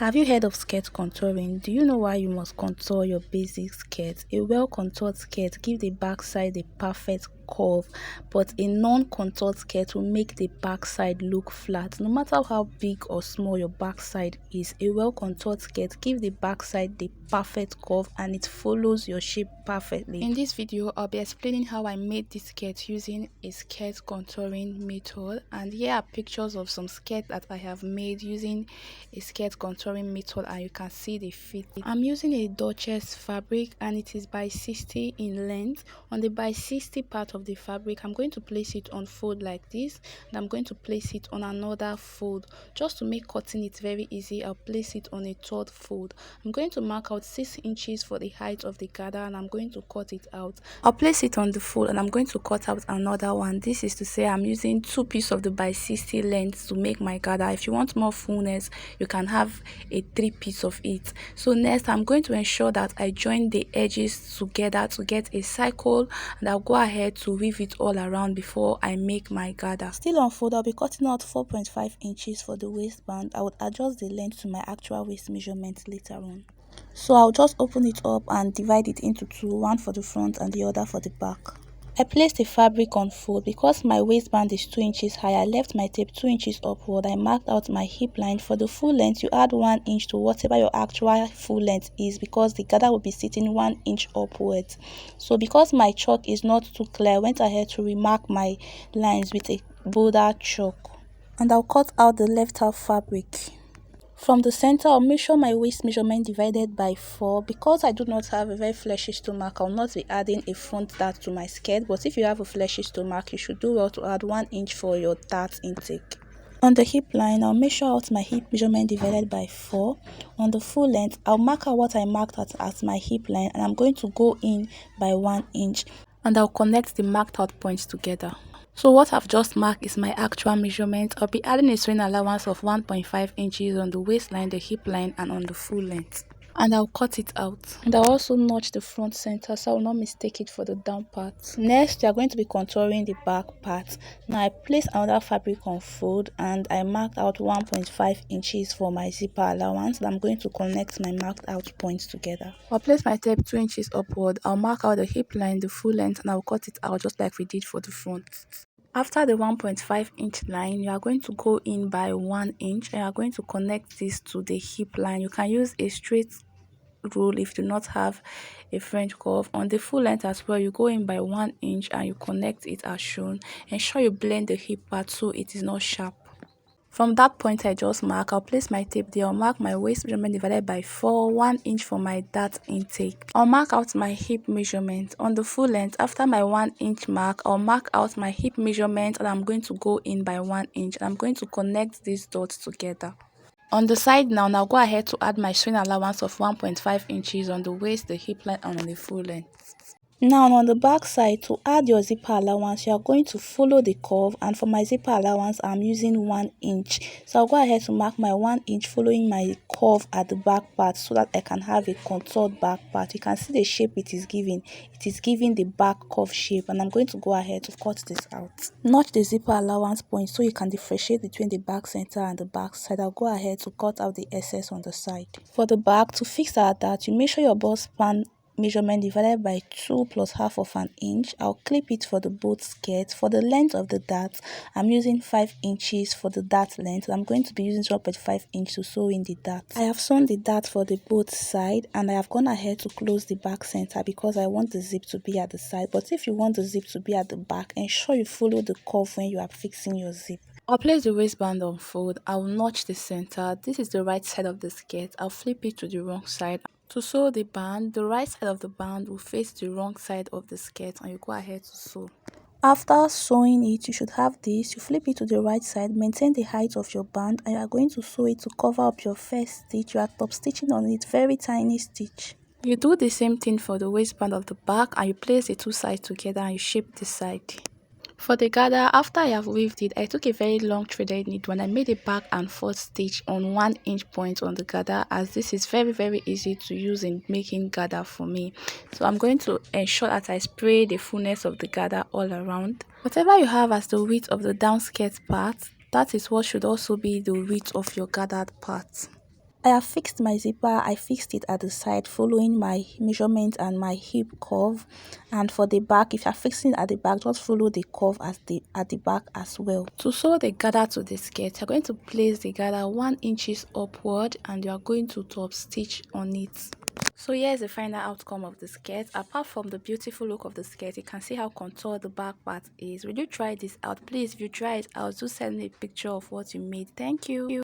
Have you heard of skirt contouring? Do you know why you must contour your basic skirt? A well-contoured skirt gives the backside a perfect curve, but a non-contoured skirt will make the backside look flat. No matter how big or small your backside is, a well-contoured skirt gives the backside the perfect curve and it follows your shape perfectly. In this video, I'll be explaining how I made this skirt using a skirt contouring method, and here are pictures of some skirts that I have made using a skirt contouring method, and you can see the fit. I'm using a Duchess fabric and it is by 60 in length. On the by 60 part of the fabric, I'm going to place it on fold like this, and I'm going to place it on another fold. Just to make cutting it very easy, I'll place it on a third fold. I'm going to mark out 6 inches for the height of the gather and I'm going to cut it out. I'll place it on the fold and I'm going to cut out another one. This is to say I'm using 2 pieces of the by 60 length to make my gather. If you want more fullness, you can have a 3 piece of it. So next, I'm going to ensure that I join the edges together to get a cycle, and I'll go ahead to weave it all around before I make my gather. Still on fold, I'll be cutting out 4.5 inches for the waistband. I would adjust the length to my actual waist measurement later on. So I'll just open it up and divide it into two, one for the front and the other for the back. I placed the fabric on fold. Because my waistband is 2 inches high, I left my tape 2 inches upward. I marked out my hip line. For the full length, you add 1 inch to whatever your actual full length is, because the gather will be sitting 1 inch upwards. So because my chalk is not too clear, I went ahead to remark my lines with a bolder chalk. And I'll cut out the left half fabric. From the center, I'll measure my waist measurement divided by 4. Because I do not have a very fleshy stomach, I'll not be adding a front dart to my skirt. But if you have a fleshy stomach, you should do well to add 1 inch for your dart intake. On the hip line, I'll measure out my hip measurement divided by 4. On the full length, I'll mark out what I marked out as my hip line, and I'm going to go in by 1 inch. And I'll connect the marked out points together. So what I've just marked is my actual measurement. I'll be adding a sewing allowance of 1.5 inches on the waistline, the hip line, and on the full length. And I'll cut it out. And I'll also notch the front center so I will not mistake it for the down part. Next, we are going to be contouring the back part. Now I placed another fabric on fold and I marked out 1.5 inches for my zipper allowance, and I'm going to connect my marked out points together. I'll place my tape 2 inches upward. I'll mark out the hip line, the full length, and I'll cut it out just like we did for the front. After the 1.5 inch line, you are going to go in by 1 inch and you are going to connect this to the hip line. You can use a straight rule if you do not have a French curve. On the full length as well, you go in by 1 inch and you connect it as shown. Ensure you blend the hip part so it is not sharp. From that point I just mark, I'll place my tape there. I'll mark my waist measurement divided by 4, 1 inch for my dart intake. I'll mark out my hip measurement. On the full length, after my 1 inch mark, I'll mark out my hip measurement and I'm going to go in by 1 inch. And I'm going to connect these dots together. On the side now, I'll go ahead to add my sewing allowance of 1.5 inches on the waist, the hip line, and on the full length. Now on the back side, to add your zipper allowance, you are going to follow the curve, and for my zipper allowance I'm using 1 inch. So I'll go ahead to mark my 1 inch following my curve at the back part so that I can have a contoured back part. You can see the shape it is giving. It is giving the back curve shape, and I'm going to go ahead to cut this out. Notch the zipper allowance point so you can differentiate between the back center and the back side. I'll go ahead to cut out the excess on the side. For the back, to fix our dart, you measure your bust span measurement divided by 2 plus half of an inch. I'll clip it for the both skirts. For the length of the dart, I'm using 5 inches for the dart length. I'm going to be using 0.5 inch to sew in the dart. I have sewn the dart for the both side, and I have gone ahead to close the back center because I want the zip to be at the side. But if you want the zip to be at the back, ensure you follow the curve when you are fixing your zip. I'll place the waistband on fold. I'll notch the center. This is the right side of the skirt. I'll flip it to the wrong side. To sew the band, the right side of the band will face the wrong side of the skirt, and you go ahead to sew. After sewing it, you should have this. You flip it to the right side, maintain the height of your band, and you are going to sew it to cover up your first stitch. You are top stitching on it, very tiny stitch. You do the same thing for the waistband of the back, and you place the two sides together and you shape the side. For the gather, after I have weaved it, I took a very long threaded needle and I made a back and forth stitch on 1 inch point on the gather, as this is very easy to use in making gather for me. So I'm going to ensure that I spray the fullness of the gather all around. Whatever you have as the width of the down skirt part, that is what should also be the width of your gathered part. I have fixed my zipper. I fixed it at the side following my measurement and my hip curve. And for the back, if you're fixing at the back, just follow the curve at the back as well. To sew the gather to the skirt, you're going to place the gather 1 inches upward and you are going to top stitch on it. So here's the final outcome of the skirt. Apart from the beautiful look of the skirt, you can see how contoured the back part is. Will you try this out? Please, if you try it out, do send me a picture of what you made. Thank you.